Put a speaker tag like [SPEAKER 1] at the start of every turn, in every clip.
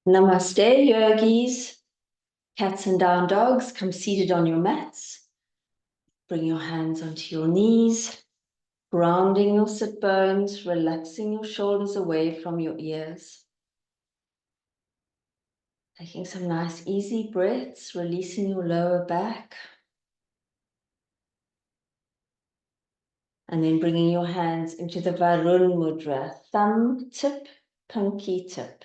[SPEAKER 1] Namaste, yogis. Cats and down dogs, come seated on your mats. Bring your hands onto your knees, grounding your sit bones, relaxing your shoulders away from your ears. Taking some nice easy breaths, releasing your lower back. And then bringing your hands into the Varun Mudra, thumb tip, pinky tip.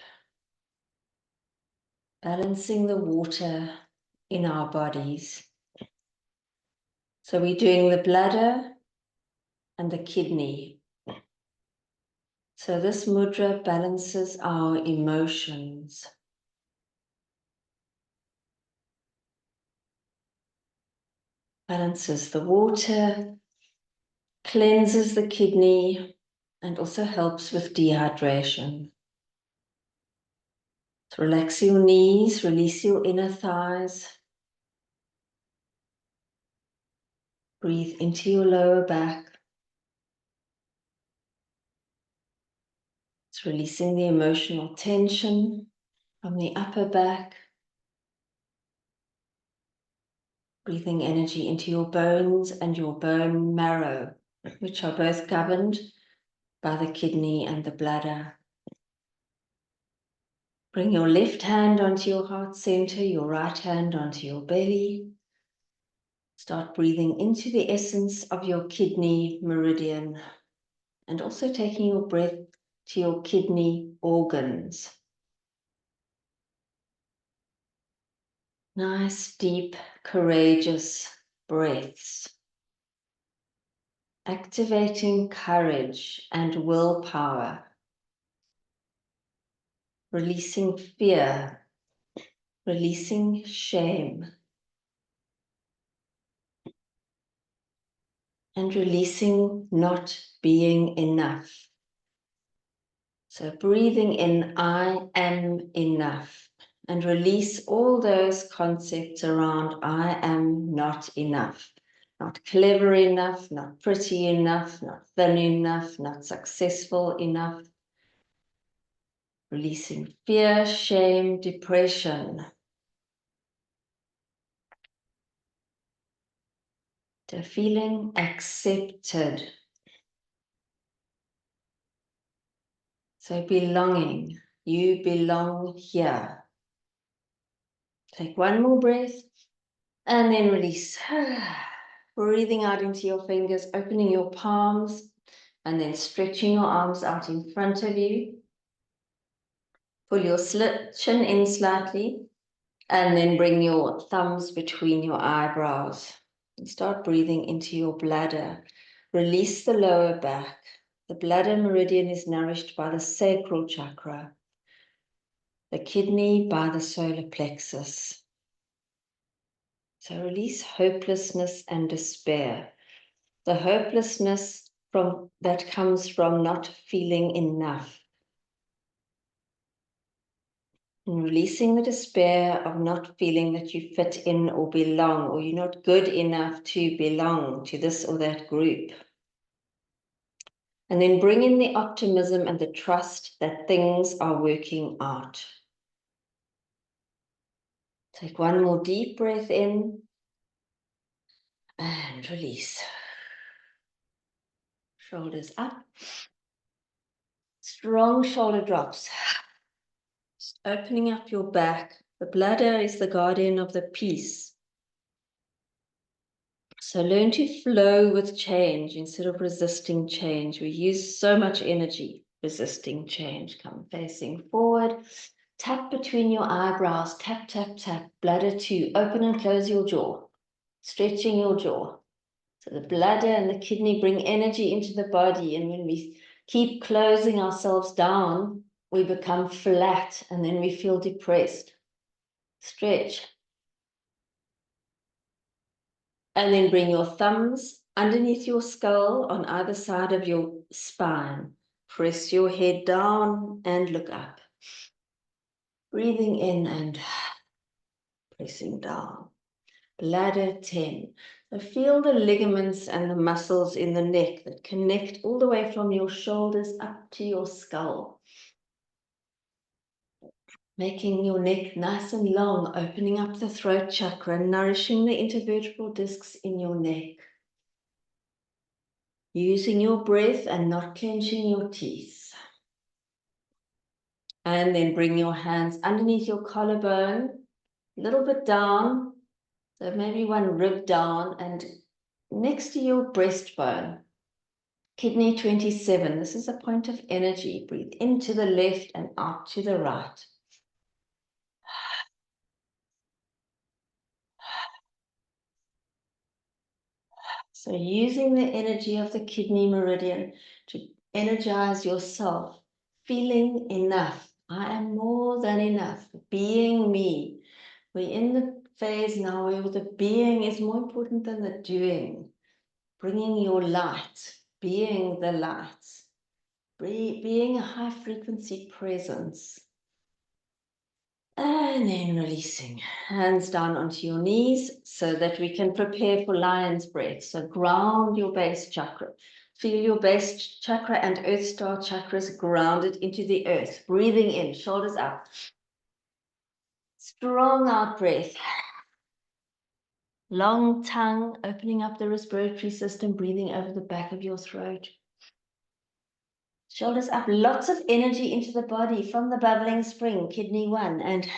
[SPEAKER 1] Balancing the water in our bodies. So we're doing the bladder and the kidney. So this mudra balances our emotions. Balances the water, cleanses the kidney, and also helps with dehydration. So relax your knees, release your inner thighs. Breathe into your lower back. It's releasing the emotional tension from the upper back. Breathing energy into your bones and your bone marrow, which are both governed by the kidney and the bladder. Bring your left hand onto your heart center, your right hand onto your belly. Start breathing into the essence of your kidney meridian and also taking your breath to your kidney organs. Nice, deep, courageous breaths. Activating courage and willpower. Releasing fear. Releasing shame. And releasing not being enough. So breathing in, I am enough. And release all those concepts around I am not enough. Not clever enough, not pretty enough, not thin enough, not successful enough. Releasing fear, shame, depression. To feeling accepted. So belonging, you belong here. Take one more breath and then release. Breathing out into your fingers, opening your palms and then stretching your arms out in front of you. Pull your chin in slightly and then bring your thumbs between your eyebrows. And start breathing into your bladder. Release the lower back. The bladder meridian is nourished by the sacral chakra. The kidney by the solar plexus. So release hopelessness and despair. The hopelessness that comes from not feeling enough. And releasing the despair of not feeling that you fit in or belong, or you're not good enough to belong to this or that group. And then bring in the optimism and the trust that things are working out. Take one more deep breath in and release. Shoulders up. Strong shoulder drops. Just opening up your back. The bladder is the guardian of the peace. So learn to flow with change instead of resisting change. We use so much energy resisting change. Come facing forward. Tap between your eyebrows. Tap, tap, tap. Bladder 2. Open and close your jaw. Stretching your jaw. So the bladder and the kidney bring energy into the body. And when we keep closing ourselves down, we become flat and then we feel depressed. Stretch. And then bring your thumbs underneath your skull on either side of your spine. Press your head down and look up. Breathing in and pressing down. Bladder 10. So feel the ligaments and the muscles in the neck that connect all the way from your shoulders up to your skull. Making your neck nice and long, opening up the throat chakra, nourishing the intervertebral discs in your neck. Using your breath and not clenching your teeth. And then bring your hands underneath your collarbone, a little bit down, so maybe one rib down, and next to your breastbone. Kidney 27, this is a point of energy. Breathe into the left and out to the right. So using the energy of the kidney meridian to energize yourself, feeling enough. I am more than enough, being me. We're in the phase now where the being is more important than the doing. Bringing your light, being the light, being a high frequency presence. And then releasing, hands down onto your knees so that we can prepare for lion's breath. So ground your base chakra. Feel your base chakra and earth star chakras grounded into the earth. Breathing in, shoulders up. Strong out breath. Long tongue, opening up the respiratory system, breathing over the back of your throat. Shoulders up, lots of energy into the body from the bubbling spring, kidney 1, and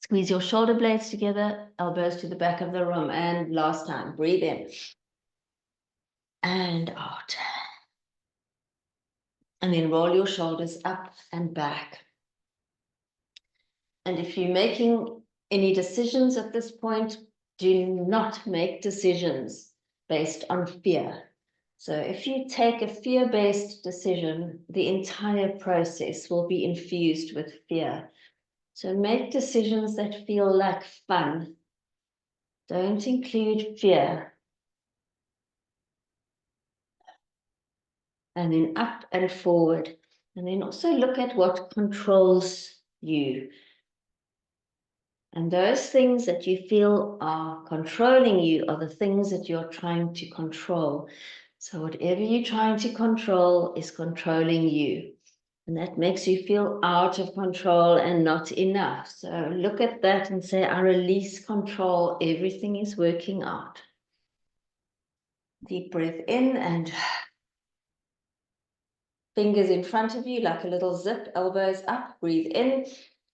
[SPEAKER 1] squeeze your shoulder blades together, elbows to the back of the room, and last time, breathe in and out. And then roll your shoulders up and back. And if you're making any decisions at this point, do not make decisions based on fear. So if you take a fear-based decision, the entire process will be infused with fear. So make decisions that feel like fun. Don't include fear. And then up and forward. And then also look at what controls you. And those things that you feel are controlling you are the things that you're trying to control. So whatever you're trying to control is controlling you. And that makes you feel out of control and not enough. So look at that and say, I release control. Everything is working out. Deep breath in and fingers in front of you like a little zip, elbows up, breathe in,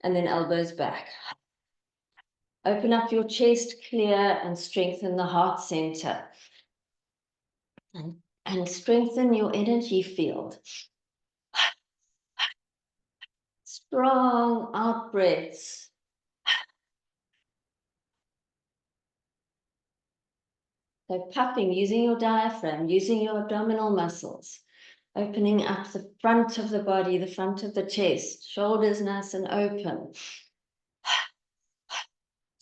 [SPEAKER 1] and then elbows back. Open up your chest, clear, and strengthen the heart center. And strengthen your energy field. Strong out breaths. So puffing, using your diaphragm, using your abdominal muscles. Opening up the front of the body, the front of the chest. Shoulders nice and open.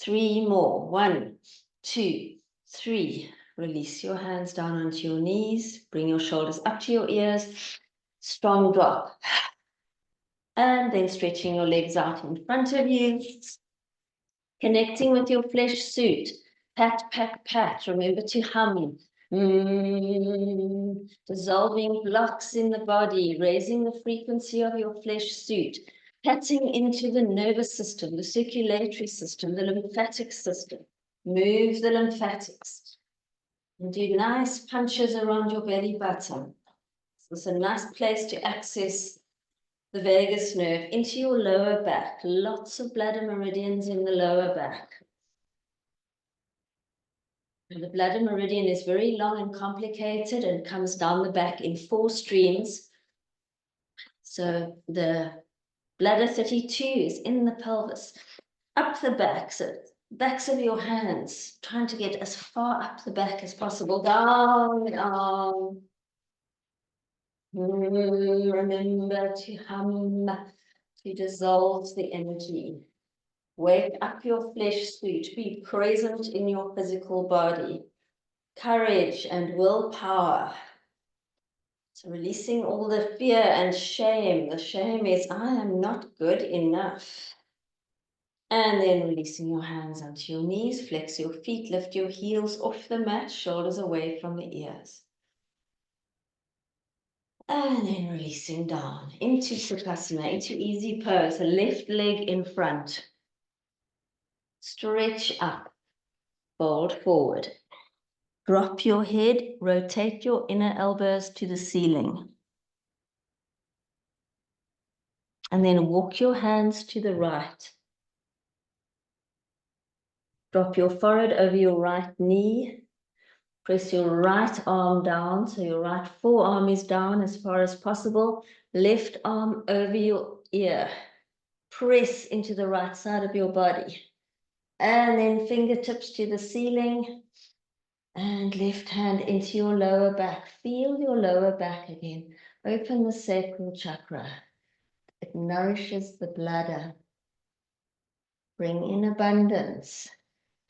[SPEAKER 1] 3 more. 1, 2, 3. Release your hands down onto your knees. Bring your shoulders up to your ears. Strong drop. And then stretching your legs out in front of you. Connecting with your flesh suit. Pat, pat, pat. Remember to hum. Dissolving blocks in the body. Raising the frequency of your flesh suit. Patting into the nervous system, the circulatory system, the lymphatic system. Move the lymphatics. And do nice punches around your belly button. It's a nice place to access the vagus nerve into your lower back. Lots of bladder meridians in the lower back. And the bladder meridian is very long and complicated and comes down the back in 4 streams. So the bladder 32 is in the pelvis, up the back, so backs of your hands, trying to get as far up the back as possible, down the arm. Remember to hum, to dissolve the energy. Wake up your flesh suit, be present in your physical body. Courage and willpower. So releasing all the fear and shame. The shame is, I am not good enough. And then releasing your hands onto your knees, flex your feet, lift your heels off the mat, shoulders away from the ears. And And then releasing down into Sukhasana, into easy pose, the left leg in front. Stretch up, fold forward. Drop your head, rotate your inner elbows to the ceiling. And then walk your hands to the right. Drop your forehead over your right knee. Press your right arm down, so your right forearm is down as far as possible. Left arm over your ear. Press into the right side of your body. And then fingertips to the ceiling. And left hand into your lower back. Feel your lower back again. Open the sacral chakra. It nourishes the bladder. Bring in abundance.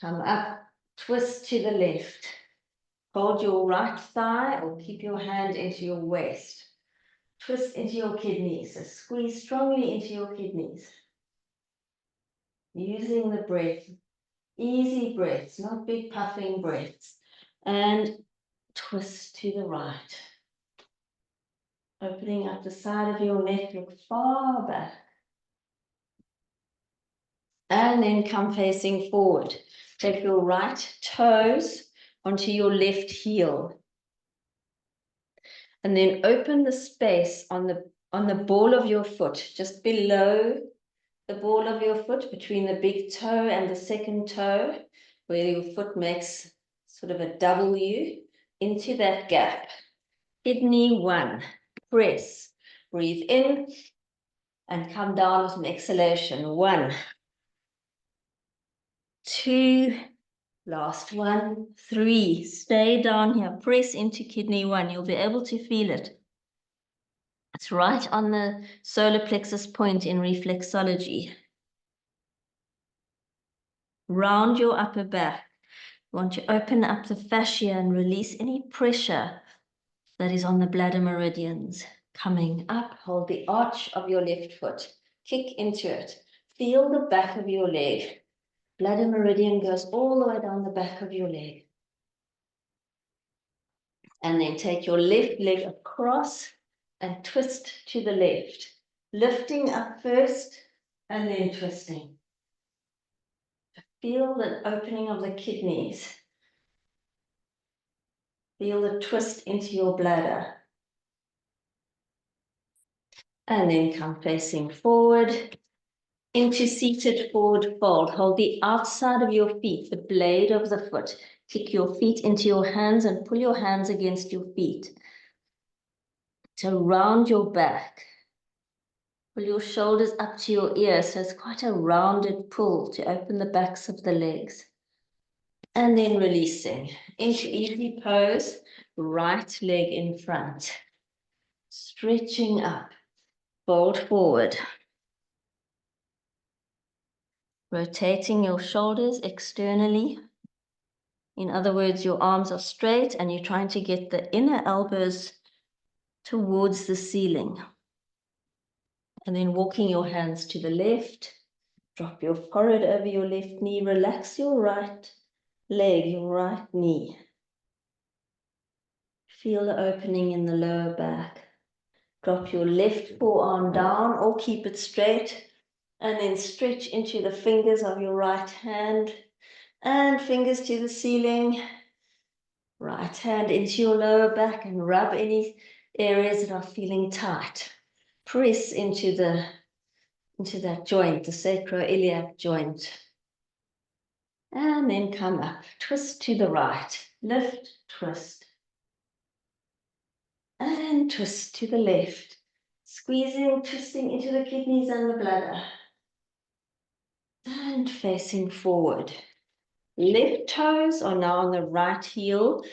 [SPEAKER 1] Come up, twist to the left. Hold your right thigh or keep your hand into your waist. Twist into your kidneys. So squeeze strongly into your kidneys. Using the breath. Easy breaths, not big puffing breaths. And twist to the right. Opening up the side of your neck, look far back. And then come facing forward. Take your right toes onto your left heel. And then open the space on the ball of your foot, just below the ball of your foot, between the big toe and the second toe, where your foot makes sort of a W, into that gap. Kidney 1, press, breathe in, and come down with an exhalation. 1, 2, last 1, 3. Stay down here, press into kidney 1. You'll be able to feel it. It's right on the solar plexus point in reflexology. Round your upper back. You want to open up the fascia and release any pressure that is on the bladder meridians. Coming up, hold the arch of your left foot. Kick into it. Feel the back of your leg. Bladder meridian goes all the way down the back of your leg. And then take your left leg across and twist to the left. Lifting up first and then twisting. Feel the opening of the kidneys. Feel the twist into your bladder. And then come facing forward into seated forward fold. Hold the outside of your feet, the blade of the foot. Kick your feet into your hands and pull your hands against your feet. To round your back. Pull your shoulders up to your ears, so it's quite a rounded pull to open the backs of the legs. And then releasing into easy pose, right leg in front. Stretching up, fold forward. Rotating your shoulders externally. In other words, your arms are straight and you're trying to get the inner elbows towards the ceiling. And then walking your hands to the left. Drop your forehead over your left knee. Relax your right leg, your right knee. Feel the opening in the lower back. Drop your left forearm down or keep it straight. And then stretch into the fingers of your right hand. And fingers to the ceiling. Right hand into your lower back and rub any areas that are feeling tight. Press into that joint, the sacroiliac joint. And then come up, twist to the right, lift, twist. And twist to the left, squeezing, twisting into the kidneys and the bladder. And facing forward. Left toes are now on the right heel,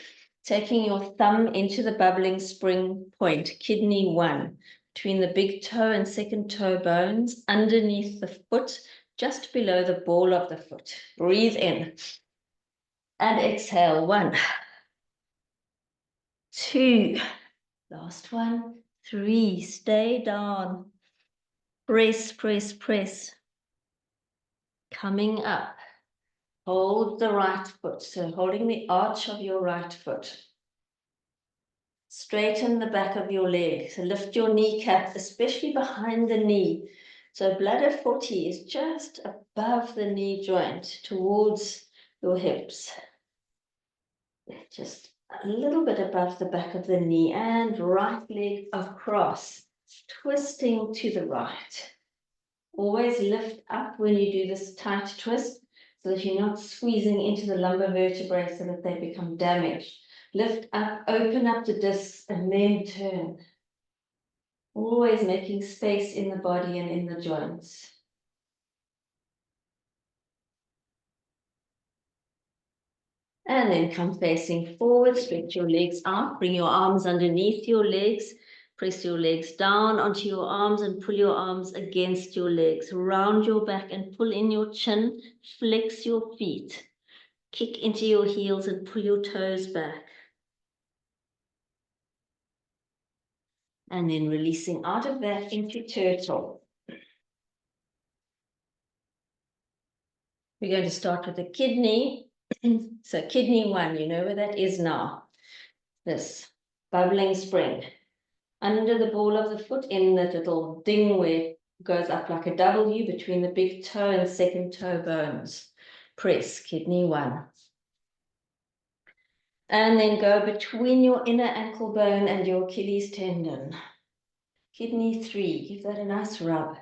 [SPEAKER 1] taking your thumb into the bubbling spring point, kidney 1, between the big toe and second toe bones, underneath the foot, just below the ball of the foot. Breathe in. And exhale. 1, 2, last 1, 3. Stay down. Press, press, press. Coming up. Hold the right foot, so holding the arch of your right foot. Straighten the back of your leg. So lift your kneecap, especially behind the knee. So bladder 40 is just above the knee joint towards your hips. Just a little bit above the back of the knee, and right leg across, twisting to the right. Always lift up when you do this tight twist so that you're not squeezing into the lumbar vertebrae so that they become damaged. Lift up, open up the discs, and then turn. Always making space in the body and in the joints. And then come facing forward, stretch your legs out, bring your arms underneath your legs, press your legs down onto your arms and pull your arms against your legs. Round your back and pull in your chin, flex your feet. Kick into your heels and pull your toes back. And then releasing out of that into turtle. We're going to start with the kidney. So kidney 1, you know where that is now. This bubbling spring. Under the ball of the foot, in that little ding where it goes up like a W between the big toe and second toe bones. Press kidney 1. And then go between your inner ankle bone and your Achilles tendon. Kidney 3, give that a nice rub.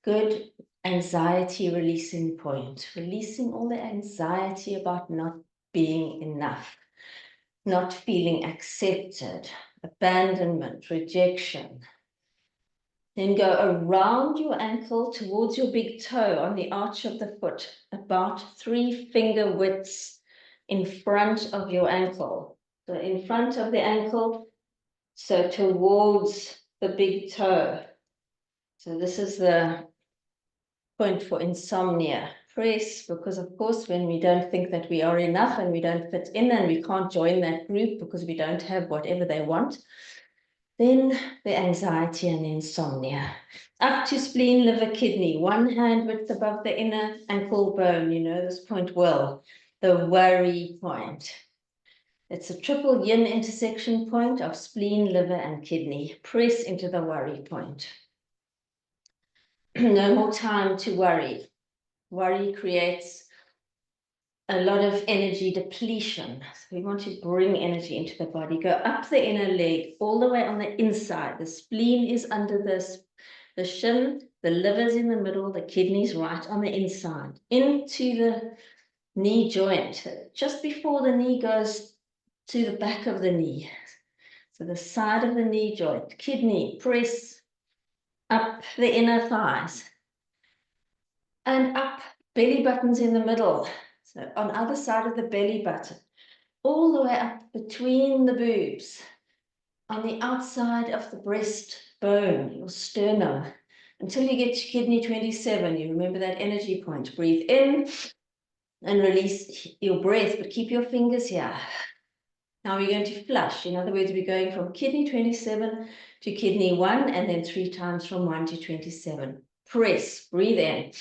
[SPEAKER 1] Good anxiety releasing point. Releasing all the anxiety about not being enough, not feeling accepted, abandonment, rejection. Then go around your ankle towards your big toe on the arch of the foot, about 3 finger widths in front of your ankle. So in front of the ankle, so towards the big toe. So this is the point for insomnia. Press, because of course when we don't think that we are enough and we don't fit in and we can't join that group because we don't have whatever they want, then the anxiety and the insomnia. Up to spleen, liver, kidney, 1 hand width above the inner ankle bone. You know this point well, the worry point. It's a triple yin intersection point of spleen, liver, and kidney. Press into the worry point. No more time to worry. Worry creates a lot of energy depletion. So we want to bring energy into the body. Go up the inner leg, all the way on the inside. The spleen is under the shin, the liver's in the middle, the kidneys right on the inside. Into the knee joint, just before the knee goes to the back of the knee. So the side of the knee joint, kidney, press up the inner thighs. And up, belly button's in the middle. So on either side of the belly button, all the way up between the boobs, on the outside of the breastbone, your sternum, until you get to kidney 27. You remember that energy point. Breathe in and release your breath, but keep your fingers here. Now we're going to flush. In other words, we're going from kidney 27 to kidney 1, and then 3 times from 1 to 27. Press, breathe in.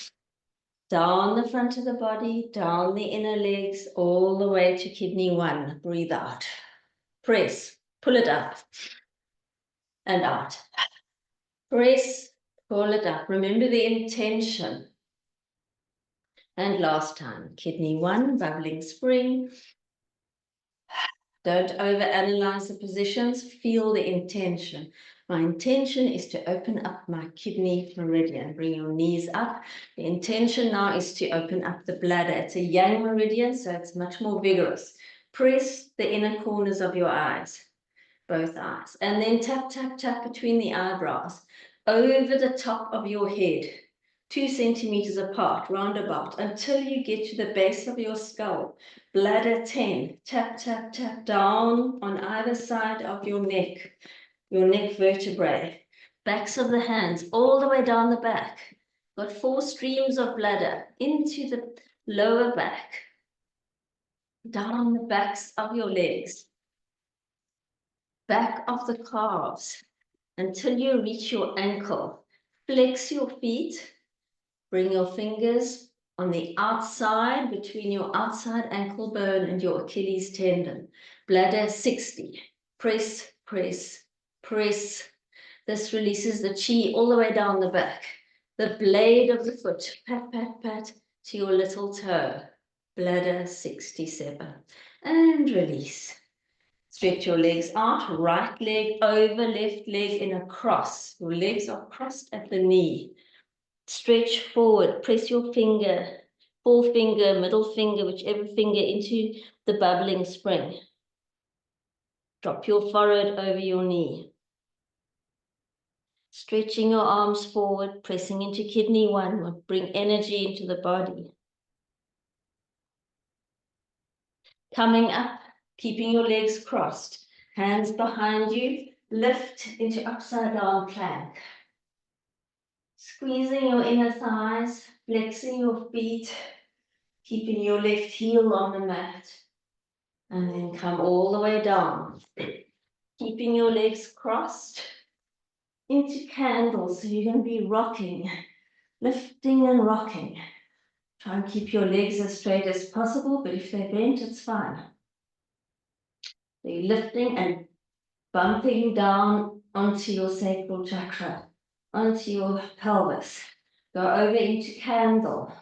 [SPEAKER 1] Down the front of the body, down the inner legs, all the way to kidney 1. Breathe out. Press, pull it up and out. Press, pull it up. Remember the intention. And last time, kidney 1, bubbling spring. Don't overanalyze the positions. Feel the intention. My intention is to open up my kidney meridian. Bring your knees up. The intention now is to open up the bladder. It's a yang meridian, so it's much more vigorous. Press the inner corners of your eyes, both eyes, and then tap, tap, tap between the eyebrows, over the top of your head, 2 centimeters apart, roundabout, until you get to the base of your skull. Bladder 10, tap, tap, tap down on either side of your neck vertebrae, backs of the hands, all the way down the back. Got 4 streams of bladder into the lower back, down the backs of your legs, back of the calves, until you reach your ankle. Flex your feet. Bring your fingers on the outside, between your outside ankle bone and your Achilles tendon. Bladder 60. Press, press, press. This releases the chi all the way down the back. The blade of the foot, pat, pat, pat, to your little toe. Bladder 67. And release. Stretch your legs out, right leg over left leg in a cross. Your legs are crossed at the knee. Stretch forward, press your finger, forefinger, middle finger, whichever finger into the bubbling spring. Drop your forehead over your knee. Stretching your arms forward, pressing into kidney 1 will bring energy into the body. Coming up, keeping your legs crossed, hands behind you, lift into upside down plank. Squeezing your inner thighs, flexing your feet, keeping your left heel on the mat. And then come all the way down, keeping your legs crossed into candles. So you're going to be rocking, lifting and rocking. Try and keep your legs as straight as possible, but if they're bent, it's fine. So you're lifting and bumping down onto your sacral chakra, onto your pelvis. Go over into candle.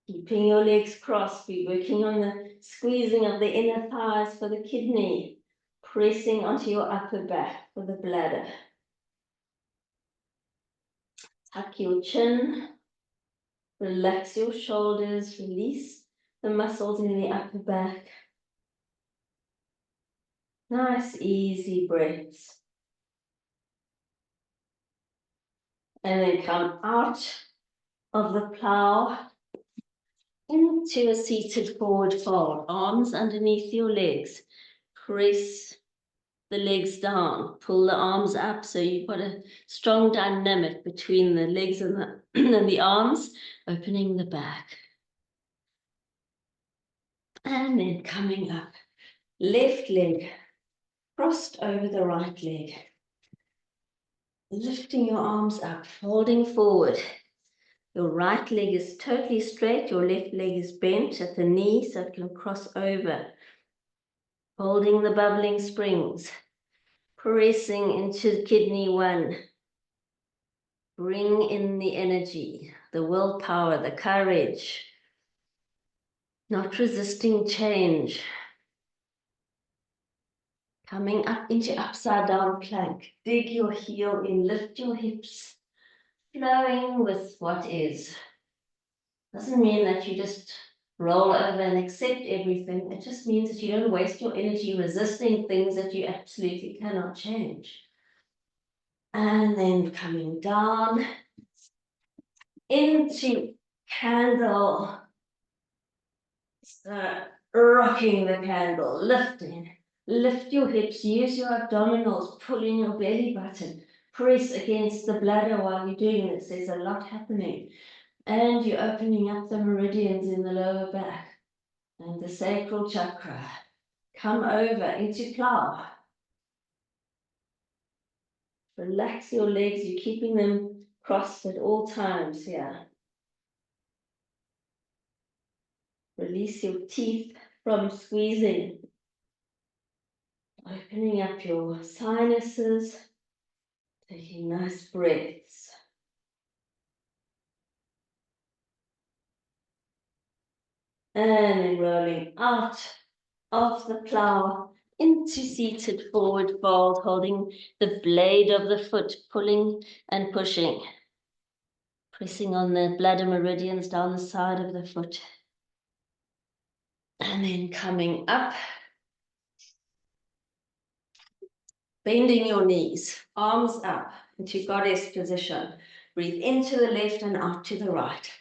[SPEAKER 1] Keeping your legs crossed, be working on the squeezing of the inner thighs for the kidney, pressing onto your upper back for the bladder. Tuck your chin, relax your shoulders, release the muscles in the upper back. Nice, easy breaths. And then come out of the plow into a seated forward fold. Arms underneath your legs. Press the legs down. Pull the arms up so you've got a strong dynamic between the legs and the, and the arms, opening the back. And then coming up. Left leg crossed over the right leg. Lifting your arms up, folding forward. Your right leg is totally straight, your left leg is bent at the knee so it can cross over. Holding the bubbling springs, pressing into kidney 1. Bring in the energy, the willpower, the courage. Not resisting change. Coming up into upside down plank. Dig your heel in, lift your hips. Flowing with what is. Doesn't mean that you just roll over and accept everything. It just means that you don't waste your energy resisting things that you absolutely cannot change. And then coming down into candle. Rocking the candle, lifting. Lift your hips, use your abdominals, pull in your belly button. Press against the bladder while you're doing this. There's a lot happening. And you're opening up the meridians in the lower back and the sacral chakra. Come over into plow. Relax your legs, you're keeping them crossed at all times here. Release your teeth from squeezing. Opening up your sinuses, taking nice breaths. And then rolling out of the plow into seated forward fold, holding the blade of the foot, pulling and pushing. Pressing on the bladder meridians down the side of the foot. And then coming up. Bending your knees, arms up into goddess position. Breathe into the left and out to the right.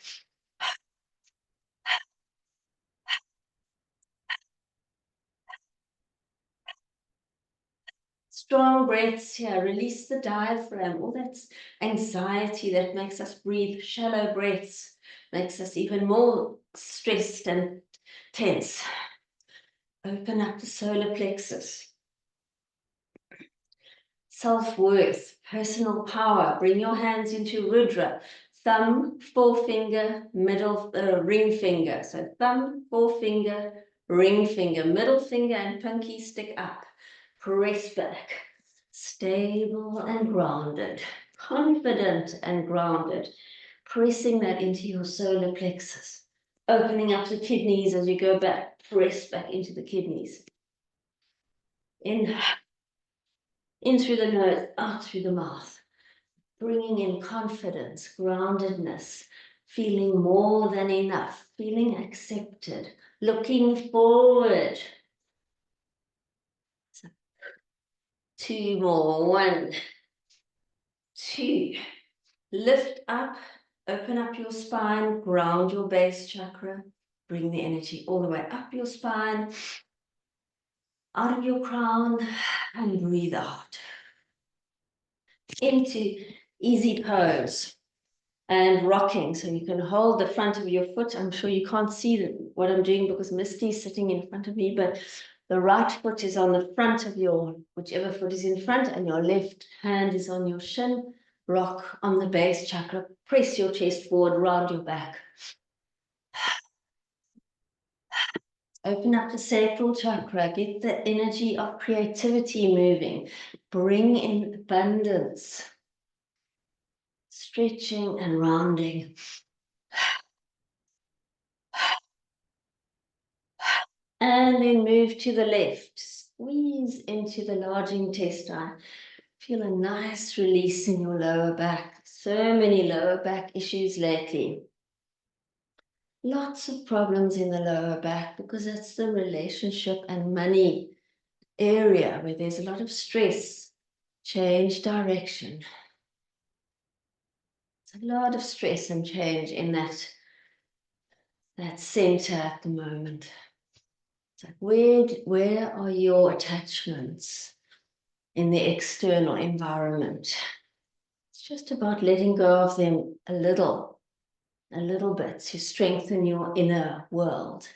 [SPEAKER 1] Strong breaths here. Release the diaphragm. All that anxiety that makes us breathe shallow breaths makes us even more stressed and tense. Open up the solar plexus. Self-worth, personal power. Bring your hands into Rudra. Thumb, forefinger, middle ring finger. So thumb, forefinger, Ring finger, middle finger and pinky stick up. Press back. Stable and grounded. Confident and grounded. Pressing that into your solar plexus. Opening up the kidneys as you go back. Press back into the kidneys. In through the nose, out through the mouth. Bringing in confidence, groundedness, feeling more than enough, feeling accepted, looking forward. So, 2 more, 1, 2. Lift up, open up your spine, ground your base chakra, bring the energy all the way up your spine, out of your crown, and breathe out. Into easy pose. And rocking, so you can hold the front of your foot. I'm sure you can't see what I'm doing because Misty's sitting in front of me, but the right foot is on the front of your, whichever foot is in front, and your left hand is on your shin. Rock on the base chakra, press your chest forward, round your back. Open up the sacral chakra, get the energy of creativity moving. Bring in abundance. Stretching and rounding. And then move to the left. Squeeze into the large intestine. Feel a nice release in your lower back. So many lower back issues lately. Lots of problems in the lower back because that's the relationship and money area where there's a lot of stress. Change direction. There's a lot of stress and change in that center at the moment. So where are your attachments in the external environment? It's just about letting go of them a little bit to strengthen your inner world.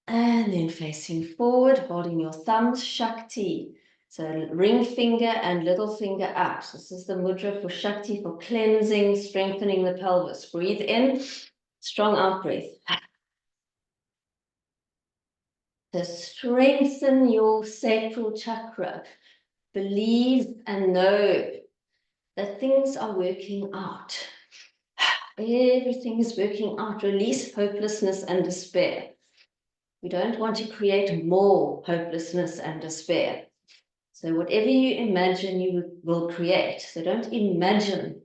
[SPEAKER 1] And then facing forward, holding your thumbs, Shakti. So ring finger and little finger up. So this is the mudra for Shakti, for cleansing, strengthening the pelvis. Breathe in, strong out breath. To strengthen your sacral chakra, believe and know that things are working out. Everything is working out. Release hopelessness and despair. We don't want to create more hopelessness and despair. So whatever you imagine, you will create. So don't imagine.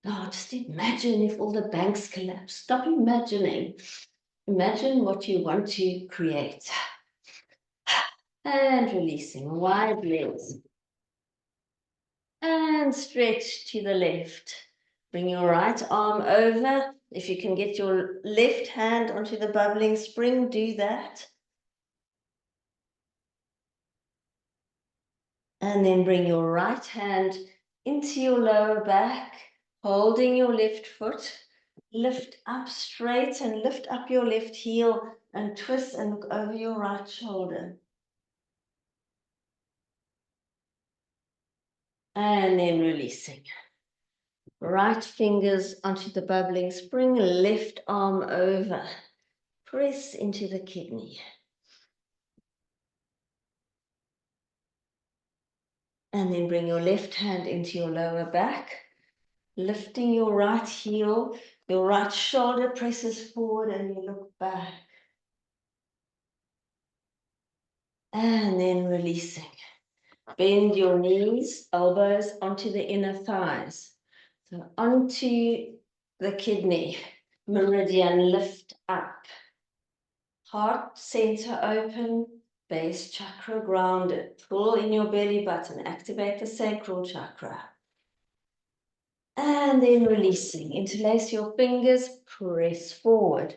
[SPEAKER 1] Oh, just imagine if all the banks collapse. Stop imagining. Imagine what you want to create. And releasing wide legs. And stretch to the left. Bring your right arm over. If you can get your left hand onto the bubbling spring, do that. And then bring your right hand into your lower back, holding your left foot. Lift up straight and lift up your left heel and twist and look over your right shoulder. And then releasing. Right fingers onto the bubbling spring, left arm over. Press into the kidney. And then bring your left hand into your lower back, lifting your right heel, your right shoulder presses forward and you look back. And then releasing. Bend your knees, elbows onto the inner thighs. So onto the kidney, meridian, lift up. Heart center open, base chakra grounded. Pull in your belly button, activate the sacral chakra. And then releasing. Interlace your fingers, press forward.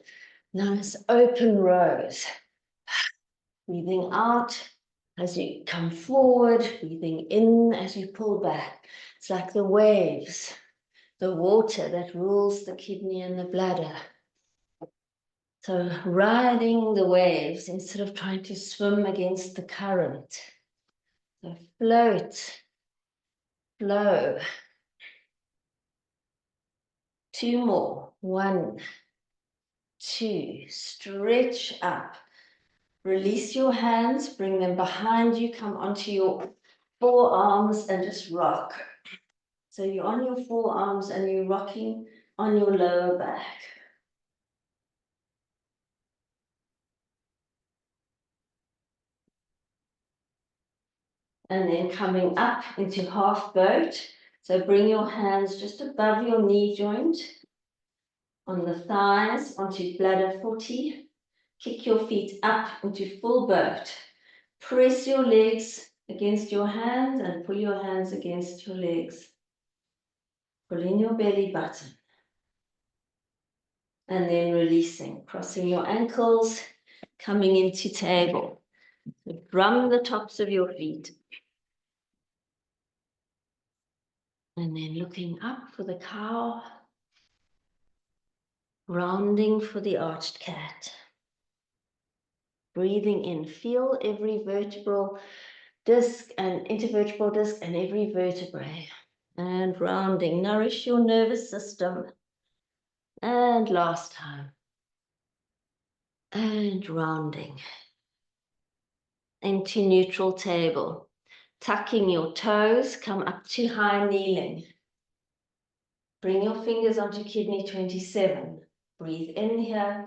[SPEAKER 1] Nice open rows. Breathing out as you come forward, breathing in as you pull back. It's like the waves, the water that rules the kidney and the bladder. So riding the waves instead of trying to swim against the current. So float, flow. 2 more. 1, 2, stretch up. Release your hands, bring them behind you, come onto your forearms and just rock. So you're on your forearms and you're rocking on your lower back. And then coming up into half boat. So bring your hands just above your knee joint, on the thighs, onto bladder 40. Kick your feet up into full boat. Press your legs against your hands and pull your hands against your legs. Pull in your belly button. And then releasing, crossing your ankles, coming into table. So drum the tops of your feet. And then looking up for the cow. Rounding for the arched cat. Breathing in, feel every vertebral disc and intervertebral disc and every vertebrae. And rounding, nourish your nervous system. And last time. And rounding. Into neutral table. Tucking your toes, come up to high kneeling. Bring your fingers onto kidney 27. Breathe in here.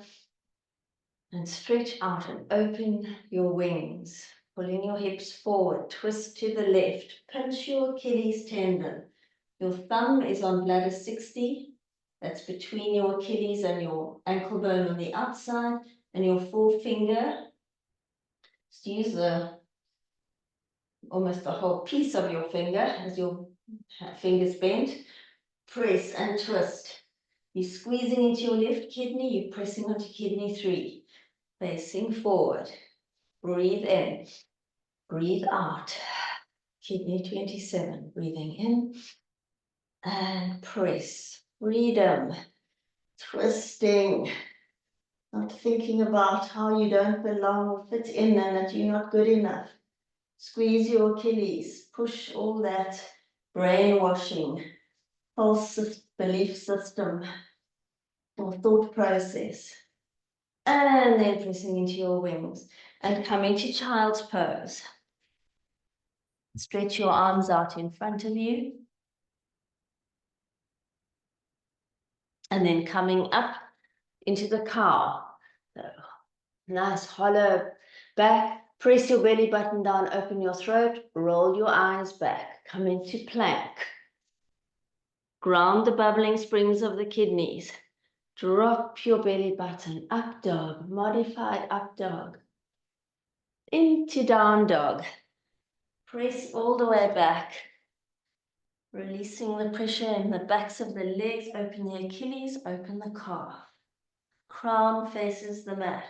[SPEAKER 1] And stretch out and open your wings. Pulling your hips forward, twist to the left, pinch your Achilles tendon. Your thumb is on bladder 60. That's between your Achilles and your ankle bone on the outside. And your forefinger, just use almost the whole piece of your finger as your fingers bent. Press and twist. You're squeezing into your left kidney, you're pressing onto kidney 3. Facing forward. Breathe in. Breathe out. Kidney 27. Breathing in. And press. Freedom. Twisting. Not thinking about how you don't belong or fit in and that you're not good enough. Squeeze your Achilles. Push all that brainwashing, false belief system or thought process. And then pressing into your wings and coming to child's pose. Stretch your arms out in front of you. And then coming up into the cow. So, nice hollow back. Press your belly button down, open your throat, roll your eyes back. Come into plank. Ground the bubbling springs of the kidneys. Drop your belly button, up dog, modified up dog. Into down dog. Press all the way back. Releasing the pressure in the backs of the legs, open the Achilles, open the calf. Crown faces the mat.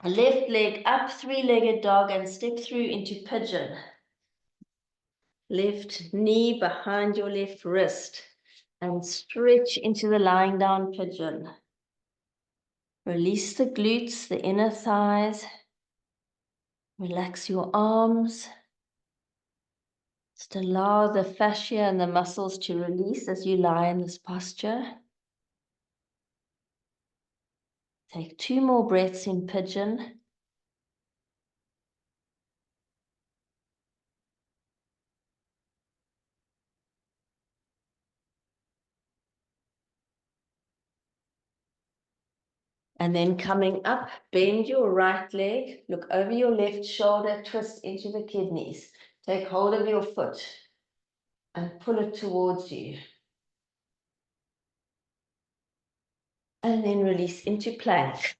[SPEAKER 1] Left leg up, three-legged dog and step through into pigeon. Left knee behind your left wrist and stretch into the lying down pigeon. Release the glutes, the inner thighs. Relax your arms. Just allow the fascia and the muscles to release as you lie in this posture. Take 2 more breaths in pigeon. And then coming up, bend your right leg, look over your left shoulder, twist into the kidneys. Take hold of your foot and pull it towards you. And then release into plank.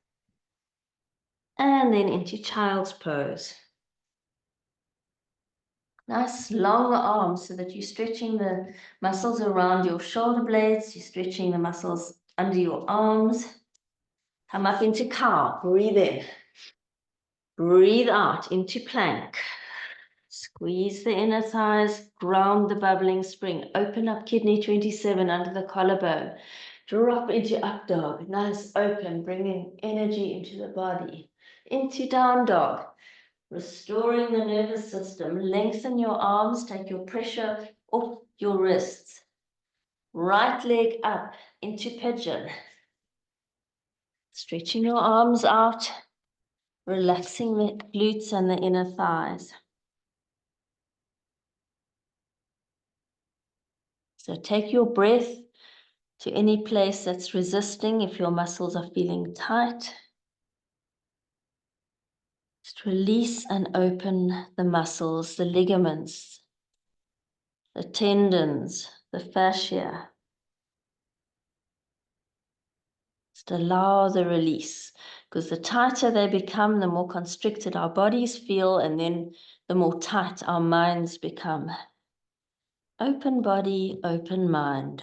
[SPEAKER 1] And then into child's pose. Nice long arms so that you're stretching the muscles around your shoulder blades, you're stretching the muscles under your arms. Come up into cow, breathe in. Breathe out into plank. Squeeze the inner thighs, ground the bubbling spring. Open up kidney 27 under the collarbone. Drop into up dog, nice open, bringing energy into the body. Into down dog, restoring the nervous system. Lengthen your arms, take your pressure off your wrists. Right leg up into pigeon. Stretching your arms out. Relaxing the glutes and the inner thighs. So take your breath to any place that's resisting if your muscles are feeling tight. Just release and open the muscles, the ligaments, the tendons, the fascia. Just allow the release, because the tighter they become, the more constricted our bodies feel, and then the more tight our minds become. Open body, open mind.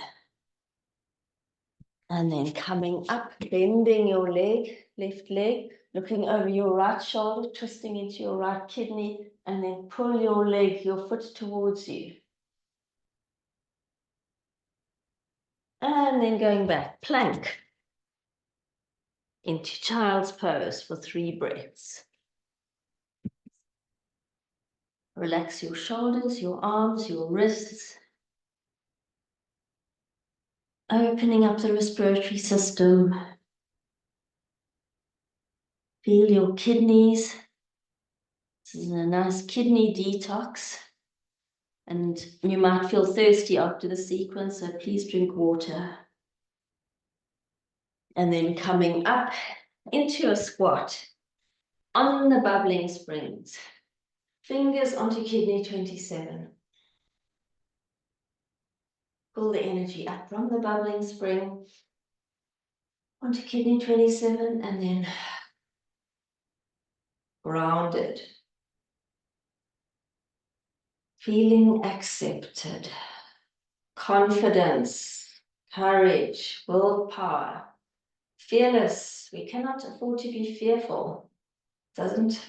[SPEAKER 1] And then coming up, bending your leg, left leg, looking over your right shoulder, twisting into your right kidney, and then pull your leg, your foot towards you. And then going back, plank into child's pose for 3 breaths. Relax your shoulders, your arms, your wrists. Opening up the respiratory system. Feel your kidneys. This is a nice kidney detox. And you might feel thirsty after the sequence, so please drink water. And then coming up into a squat on the bubbling springs. Fingers onto kidney 27. Pull the energy up from the bubbling spring onto kidney 27, and then grounded. Feeling accepted. Confidence, courage, willpower. Fearless. We cannot afford to be fearful. Doesn't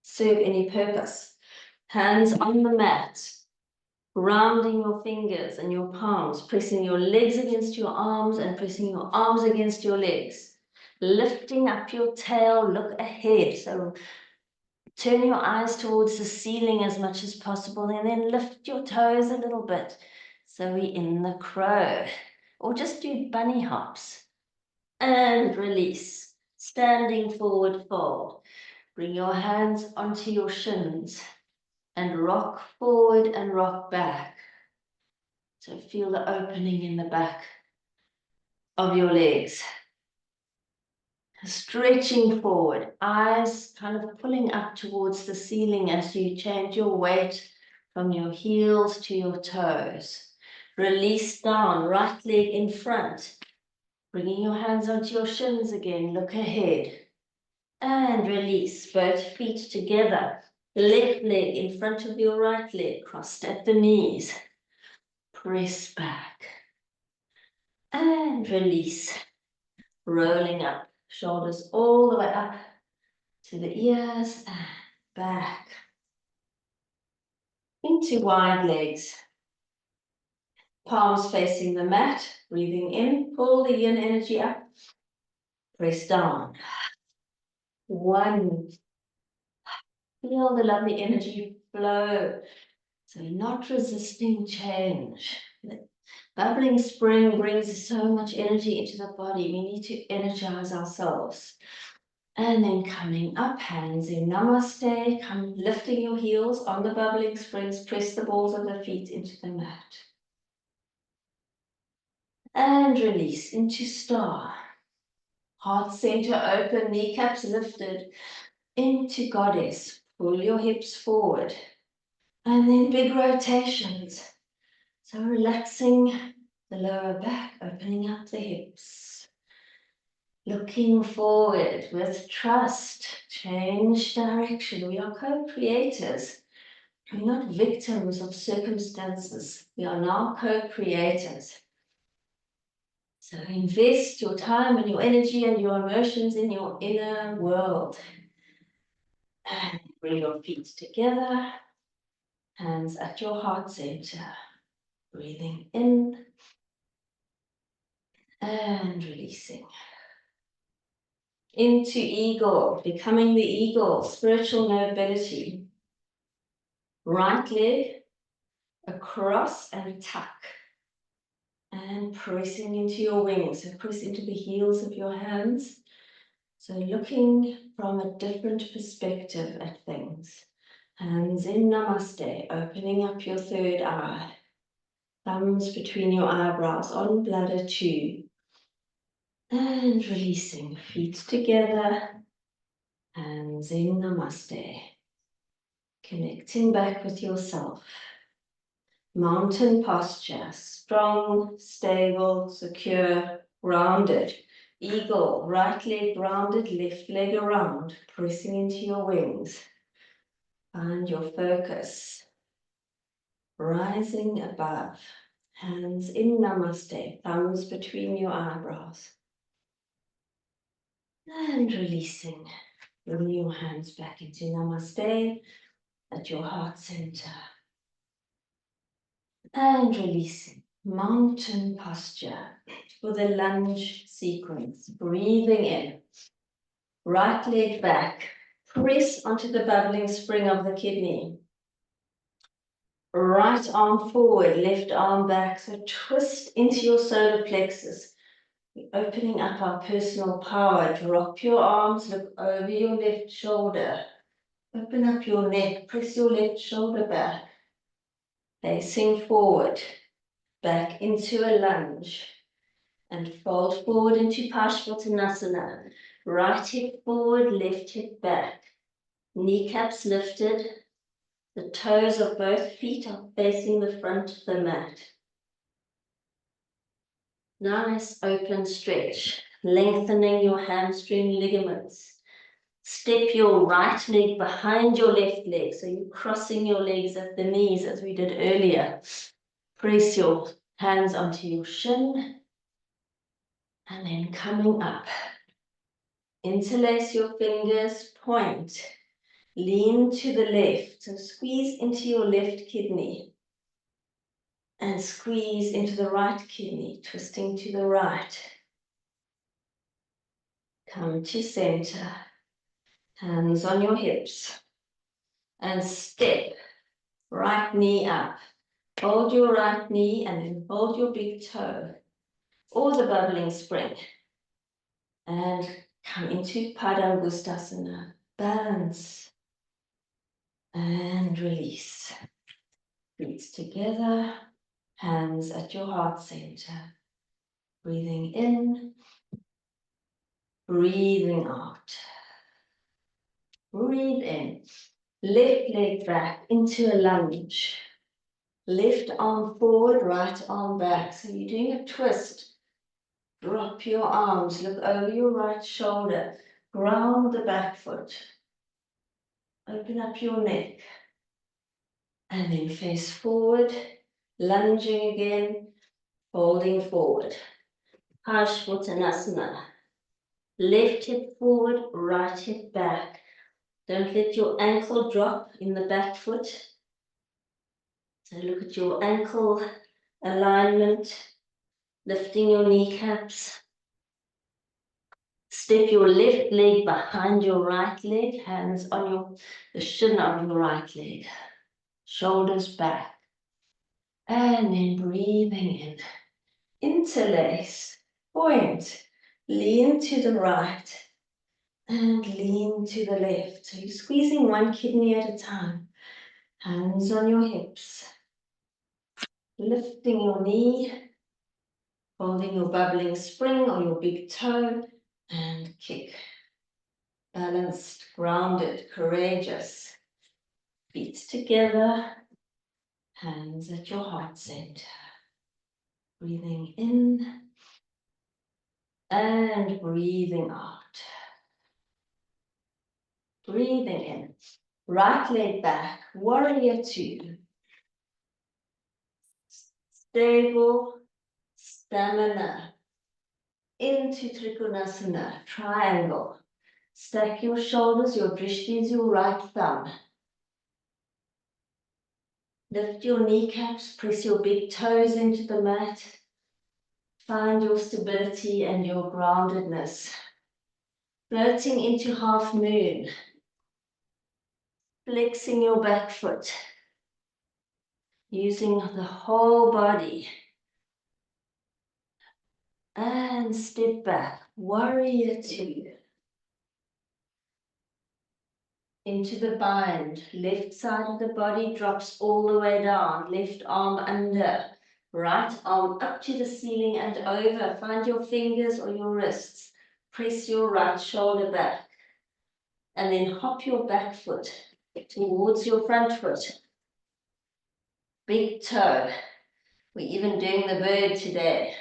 [SPEAKER 1] serve any purpose. Hands on the mat. Rounding your fingers and your palms, pressing your legs against your arms and pressing your arms against your legs. Lifting up your tail, look ahead. So turn your eyes towards the ceiling as much as possible, and then lift your toes a little bit. So we're in the crow, or just do bunny hops. And release. Standing forward fold. Bring your hands onto your shins and rock forward and rock back. So feel the opening in the back of your legs. Stretching forward, eyes kind of pulling up towards the ceiling as you change your weight from your heels to your toes. Release down, right leg in front. Bringing your hands onto your shins again, look ahead. And release, both feet together. Left leg in front of your right leg, crossed at the knees. Press back. And release. Rolling up, shoulders all the way up to the ears and back. Into wide legs. Palms facing the mat, breathing in, pull the yin energy up. Press down. 1. Feel the lovely energy flow. So not resisting change. The bubbling spring brings so much energy into the body. We need to energize ourselves. And then coming up, hands in namaste. Come lifting your heels on the bubbling springs. Press the balls of the feet into the mat. And release into star. Heart center open, kneecaps lifted. Into goddess. Pull your hips forward. And then big rotations. So relaxing the lower back, opening up the hips. Looking forward with trust. Change direction. We are co-creators. We're not victims of circumstances. We are now co-creators. So invest your time and your energy and your emotions in your inner world. And bring your feet together. Hands at your heart center. Breathing in and releasing. Into eagle, becoming the eagle, spiritual nobility. Right leg across and tuck. And pressing into your wings. So press into the heels of your hands. So looking from a different perspective at things. Hands in Namaste, opening up your third eye. Thumbs between your eyebrows on bladder 2. And releasing, feet together. Hands in Namaste. Connecting back with yourself. Mountain posture, strong, stable, secure, grounded. Eagle, right leg grounded, left leg around, pressing into your wings. Find your focus. Rising above. Hands in Namaste, thumbs between your eyebrows. And releasing. Bring your hands back into Namaste at your heart center. And releasing. Mountain posture for the lunge sequence. Breathing in. Right leg back. Press onto the bubbling spring of the kidney. Right arm forward, left arm back. So twist into your solar plexus. Opening up our personal power. Drop your arms, look over your left shoulder. Open up your neck, press your left shoulder back. Facing forward, back into a lunge. And fold forward into Paschimottanasana. Right hip forward, left hip back. Kneecaps lifted. The toes of both feet are facing the front of the mat. Nice open stretch, lengthening your hamstring ligaments. Step your right leg behind your left leg, so you're crossing your legs at the knees as we did earlier. Press your hands onto your shin, and then coming up. Interlace your fingers, point. Lean to the left, so squeeze into your left kidney. And squeeze into the right kidney, twisting to the right. Come to center. Hands on your hips. And step. Right knee up. Hold your right knee and then hold your big toe. Or the bubbling spring. And come into Padangustasana. Balance. And release. Feet together. Hands at your heart center. Breathing in. Breathing out. Breathe in. Left leg back into a lunge. Left arm forward, right arm back. So you're doing a twist. Drop your arms, look over your right shoulder. Ground the back foot. Open up your neck. And then face forward, lunging again, folding forward. Paschimottanasana. Left hip forward, right hip back. Don't let your ankle drop in the back foot. So look at your ankle alignment, lifting your kneecaps. Step your left leg behind your right leg, hands on the shin of your right leg. Shoulders back. And then breathing in. Interlace, point, lean to the right and lean to the left. So you're squeezing one kidney at a time. Hands on your hips. Lifting your knee, holding your bubbling spring or your big toe, and kick. Balanced, grounded, courageous. Feet together, hands at your heart center. Breathing in and breathing out. Breathing in. Right leg back, warrior two. Stable, stamina. Into Trikonasana, triangle. Stack your shoulders, your drishti is your right thumb. Lift your kneecaps, press your big toes into the mat. Find your stability and your groundedness. Floating into half moon. Flexing your back foot. Using the whole body. And step back, warrior two. into the bind. Left side of the body drops all the way down. Left arm under. Right arm up to the ceiling and over. Find your fingers or your wrists. Press your right shoulder back. And then hop your back foot towards your front foot. Big toe. We're even doing the bird today.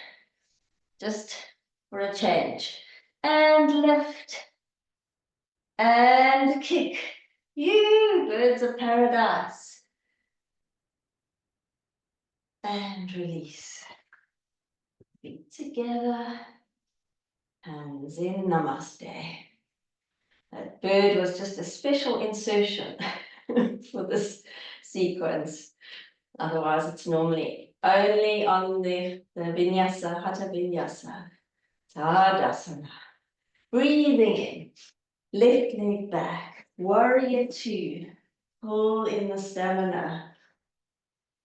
[SPEAKER 1] Just for a change. And lift. And kick. You birds of paradise. And release. Feet together. Hands in, namaste. That bird was just a special insertion for this sequence. Otherwise, it's normally only on the vinyasa, hatha vinyasa, tadasana. Breathing in, left leg back, warrior two, pull in the stamina.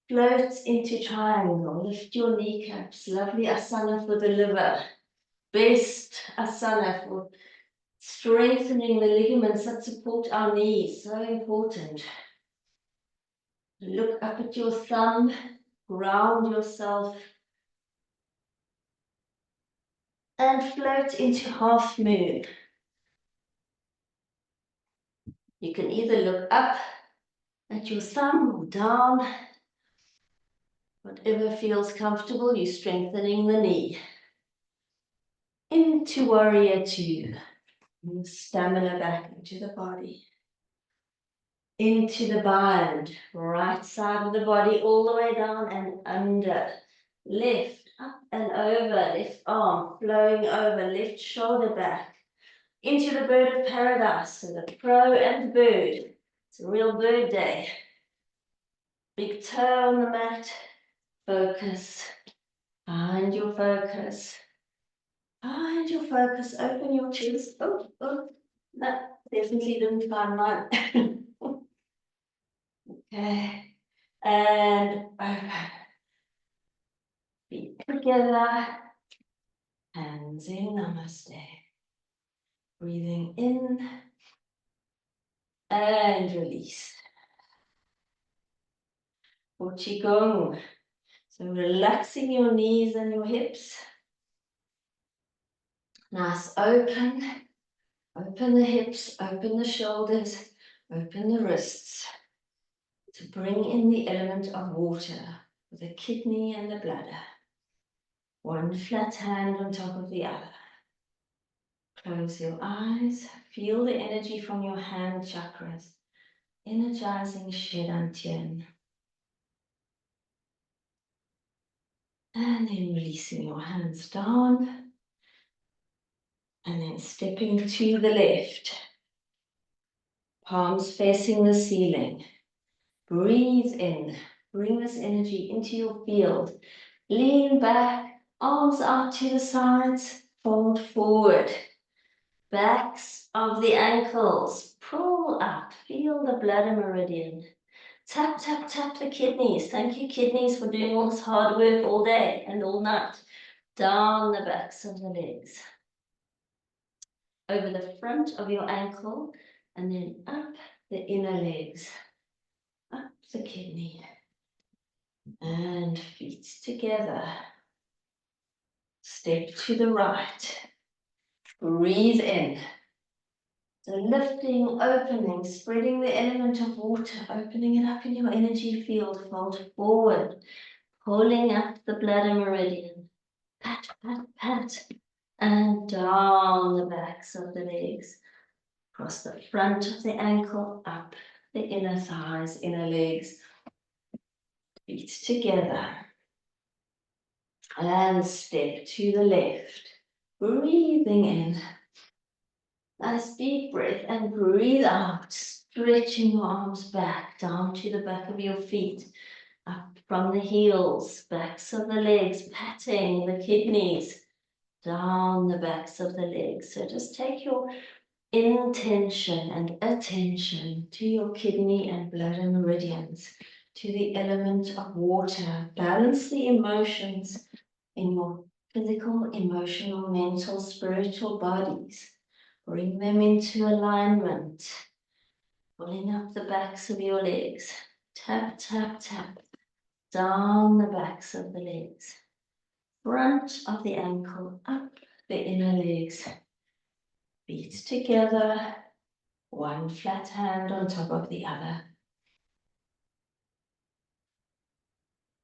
[SPEAKER 1] Float into triangle, lift your kneecaps, lovely asana for the liver. Best asana for strengthening the ligaments that support our knees, so important. Look up at your thumb, ground yourself, and float into half moon. You can either look up at your thumb or down, whatever feels comfortable. You're strengthening the knee. Into warrior two, and stamina back into the body. Into the bind, right side of the body all the way down and under. Lift up and over, left arm flowing over, left shoulder back. Into the bird of paradise, so the crow and the bird. It's a real bird day. Big toe on the mat, focus, find your focus. Find your focus, open your chest. Oh, no, definitely didn't find mine. Okay, and open. Feet together, hands in, namaste. Breathing in and release. For Qigong. So relaxing your knees and your hips. Nice open. Open the hips, open the shoulders, open the wrists. To bring in the element of water for the kidney and the bladder. One flat hand on top of the other. Close your eyes. Feel the energy from your hand chakras. Energizing Dyan. And then releasing your hands down. And then stepping to the left. Palms facing the ceiling. Breathe in. Bring this energy into your field. Lean back, arms out to the sides, fold forward. Backs of the ankles, pull up, feel the bladder meridian. Tap, tap, tap the kidneys. Thank you, kidneys, for doing all this hard work all day and all night. Down the backs of the legs. Over the front of your ankle, and then up the inner legs. Up the kidney. And feet together. Step to the right. Breathe in. So lifting, opening, spreading the element of water, opening it up in your energy field. Fold forward, pulling up the bladder meridian. Pat, pat, pat. And down the backs of the legs. Across the front of the ankle, up the inner thighs, inner legs. Feet together. And step to the left. Breathing in. Nice deep breath and breathe out. Stretching your arms back down to the back of your feet. Up from the heels, backs of the legs, patting the kidneys. Down the backs of the legs. So just take your intention and attention to your kidney and bladder meridians. To the element of water. Balance the emotions in your physical, emotional, mental, spiritual bodies. Bring them into alignment. Pulling up the backs of your legs. Tap, tap, tap. Down the backs of the legs. Front of the ankle, up the inner legs. Feet together. One flat hand on top of the other.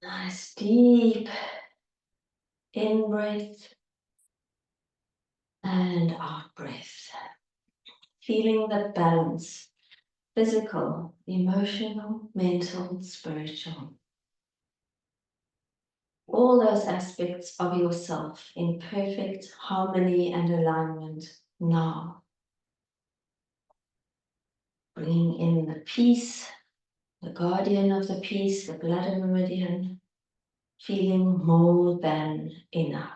[SPEAKER 1] Nice deep in breath and out breath. Feeling the balance, physical, emotional, mental, spiritual. All those aspects of yourself in perfect harmony and alignment now. Bringing in the peace, the guardian of the peace, the bladder meridian, feeling more than enough.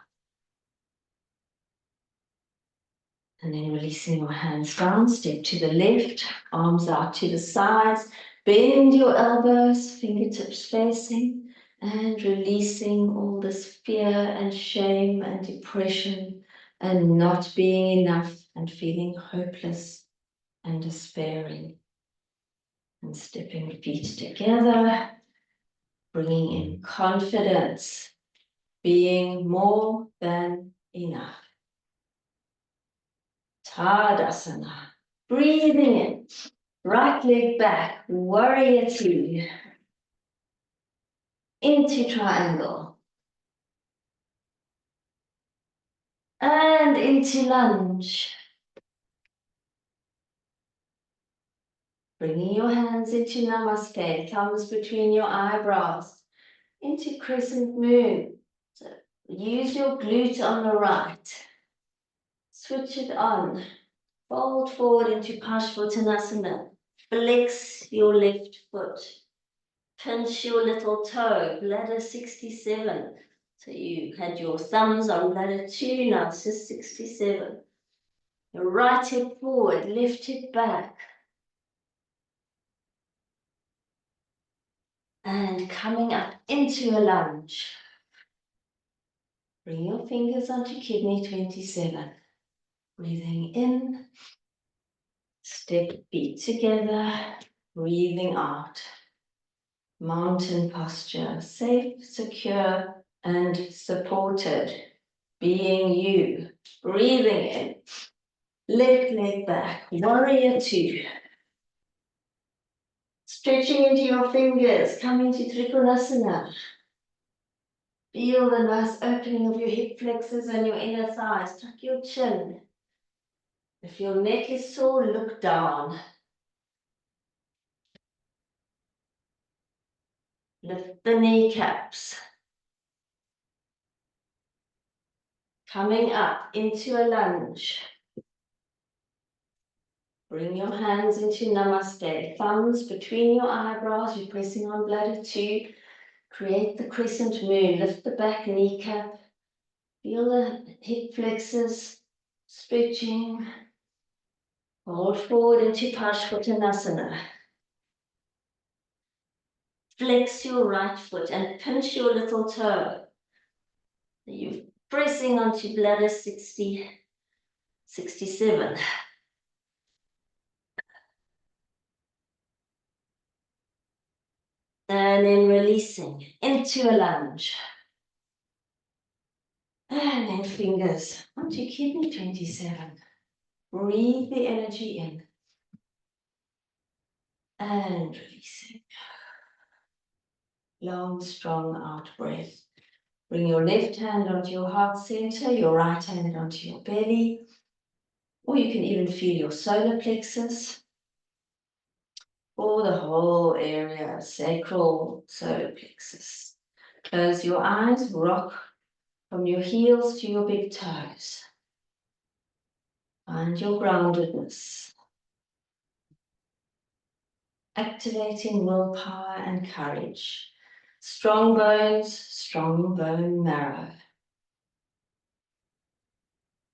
[SPEAKER 1] And then releasing your hands down, step to the left, arms out to the sides, bend your elbows, fingertips facing, and releasing all this fear and shame and depression and not being enough and feeling hopeless and despairing. And stepping feet together, bringing in confidence, being more than enough. Tadasana. Breathing in, right leg back, warrior two, into triangle, and into lunge. Bringing your hands into namaste, thumbs between your eyebrows, into crescent moon. So use your glute on the right, switch it on, fold forward into Paschimottanasana, flex your left foot. Pinch your little toe, bladder 67. So you had your thumbs on bladder 2, now it's just 67. Your right hip forward, left hip back. And coming up into a lunge. Bring your fingers onto kidney 27. Breathing in. Step feet together. Breathing out. Mountain posture, safe, secure, and supported. Being you. Breathing in. Left leg back. Warrior two. Stretching into your fingers. Coming to Trikonasana. Feel the nice opening of your hip flexors and your inner thighs. Tuck your chin. If your neck is sore, look down. Lift the kneecaps. Coming up into a lunge. Bring your hands into namaste. Thumbs between your eyebrows. You're pressing on bladder 2. Create the crescent moon. Lift the back kneecap. Feel the hip flexors stretching. Hold forward into Paschimottanasana. Flex your right foot and pinch your little toe. You're pressing onto bladder 60, 67. And then releasing into a lunge. And then fingers onto kidney 27. Breathe the energy in. And releasing. Long, strong out breath. Bring your left hand onto your heart center, your right hand onto your belly. Or you can even feel your solar plexus. Or the whole area, sacral solar plexus. Close your eyes, rock from your heels to your big toes. Find your groundedness. Activating willpower and courage. Strong bones, strong bone marrow.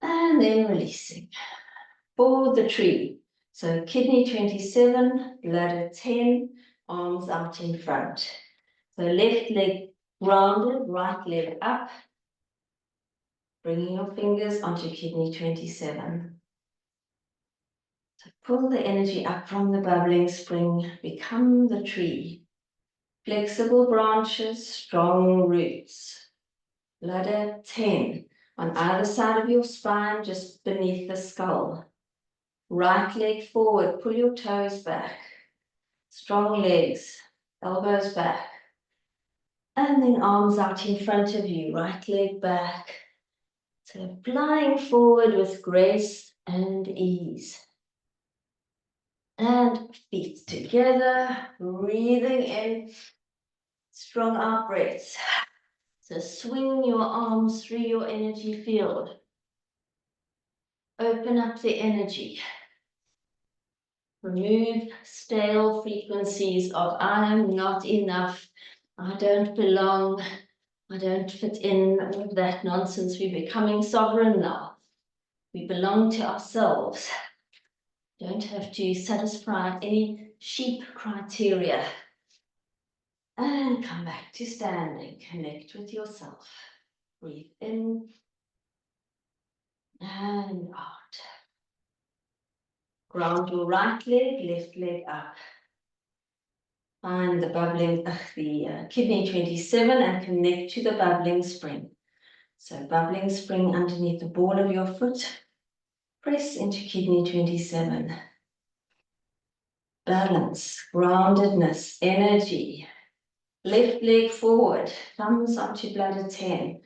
[SPEAKER 1] And then releasing. For the tree. So kidney 27, bladder 10, arms out in front. So left leg grounded, right leg up. Bringing your fingers onto kidney 27. Pull the energy up from the bubbling spring, become the tree. Flexible branches, strong roots. Ladder 10, on either side of your spine, just beneath the skull. Right leg forward, pull your toes back. Strong legs, elbows back. And then arms out in front of you, right leg back. So flying forward with grace and ease. And feet together, breathing in, strong out breaths. So swing your arms through your energy field. Open up the energy. Remove stale frequencies of I am not enough, I don't belong, I don't fit in, all of that nonsense. We're becoming sovereign now. We belong to ourselves. Don't have to satisfy any sheep criteria. And come back to standing. Connect with yourself. Breathe in and out. Ground your right leg, left leg up. Find the kidney 27 and connect to the bubbling spring. So bubbling spring underneath the ball of your foot. Press into kidney 27. Balance, groundedness, energy. Left leg forward, thumbs onto bladder 10.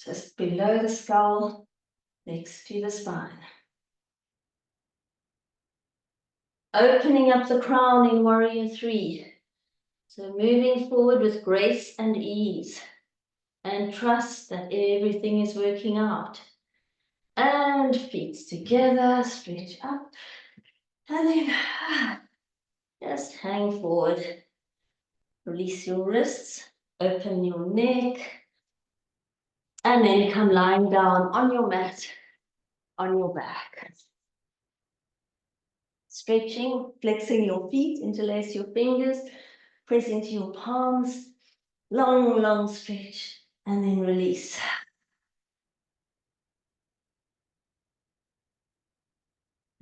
[SPEAKER 1] Just below the skull, next to the spine. Opening up the crown in warrior 3. So moving forward with grace and ease. And trust that everything is working out. And feet together, stretch up. And then just hang forward. Release your wrists, open your neck. And then come lying down on your mat, on your back. Stretching, flexing your feet, interlace your fingers, press into your palms. Long, long stretch, and then release.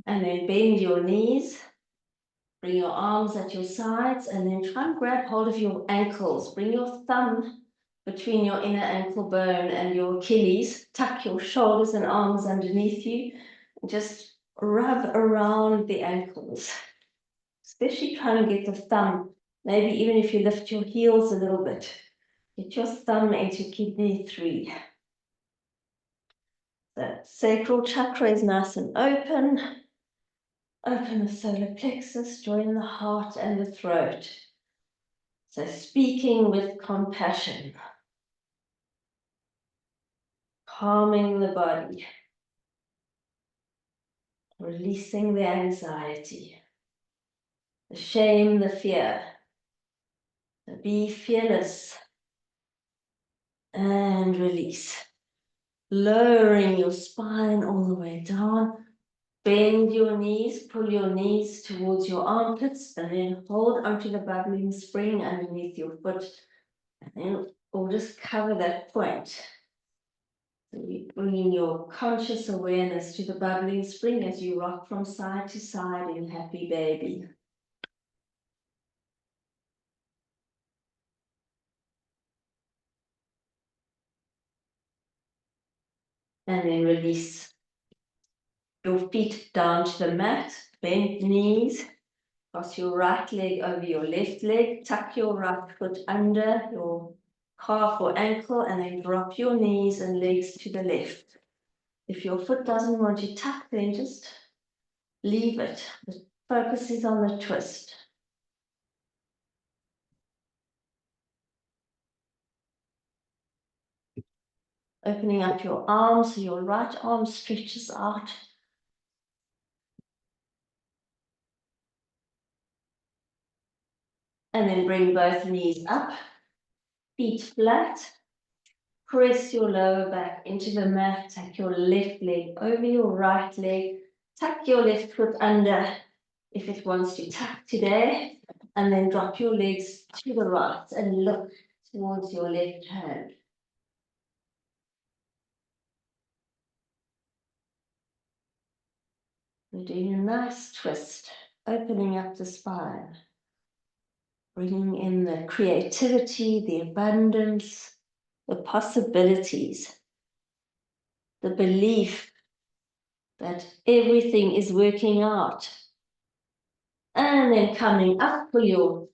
[SPEAKER 1] And then bend your knees. Bring your arms at your sides, and then try and grab hold of your ankles. Bring your thumb between your inner ankle bone and your Achilles. Tuck your shoulders and arms underneath you. Just rub around the ankles. Especially trying to get the thumb, maybe even if you lift your heels a little bit. Get your thumb into kidney 3. The sacral chakra is nice and open. Open the solar plexus, join the heart and the throat. So speaking with compassion. Calming the body. Releasing the anxiety. The shame, the fear. So be fearless. And release. Lowering your spine all the way down. Bend your knees, pull your knees towards your armpits, and then hold onto the bubbling spring underneath your foot. And then we'll just cover that point. So you're bringing your conscious awareness to the bubbling spring as you rock from side to side in happy baby. And then release your feet down to the mat, bend knees, cross your right leg over your left leg, tuck your right foot under your calf or ankle, and then drop your knees and legs to the left. If your foot doesn't want to tuck, then just leave it. The focus is on the twist. Opening up your arms, so your right arm stretches out. And then bring both knees up, feet flat. Press your lower back into the mat, take your left leg over your right leg, tuck your left foot under if it wants to tuck today, and then drop your legs to the right and look towards your left hand. And doing a nice twist, opening up the spine, bringing in the creativity, the abundance, the possibilities, the belief that everything is working out. And then coming up for your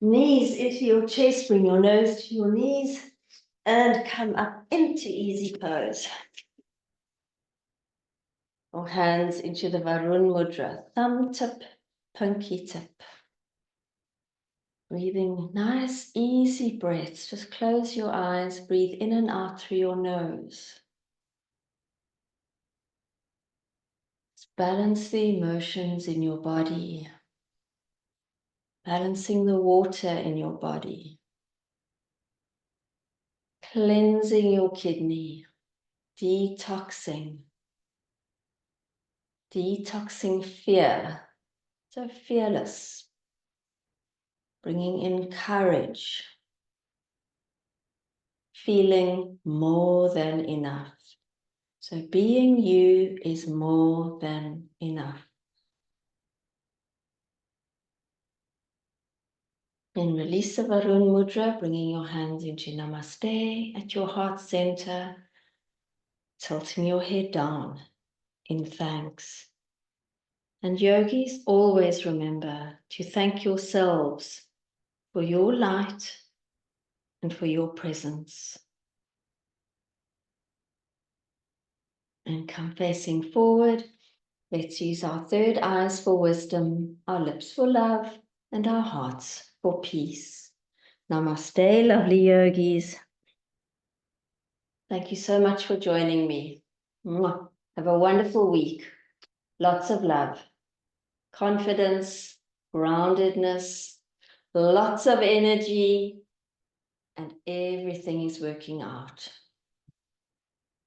[SPEAKER 1] knees into your chest, bring your nose to your knees, and come up into easy pose. Or hands into the Varun Mudra, thumb tip, pinky tip. Breathing nice, easy breaths. Just close your eyes, breathe in and out through your nose. Balance the emotions in your body. Balancing the water in your body. Cleansing your kidney. Detoxing. Detoxing fear. So fearless. Bringing in courage. Feeling more than enough. So being you is more than enough. Then release the Varun Mudra, bringing your hands into Namaste at your heart center, tilting your head down in thanks. And yogis, always remember to thank yourselves for your light and for your presence. And come facing forward. Let's use our third eyes for wisdom, our lips for love, and our hearts for peace. Namaste, lovely yogis. Thank you so much for joining me. Mwah. Have a wonderful week. Lots of love, confidence, groundedness, lots of energy, and everything is working out.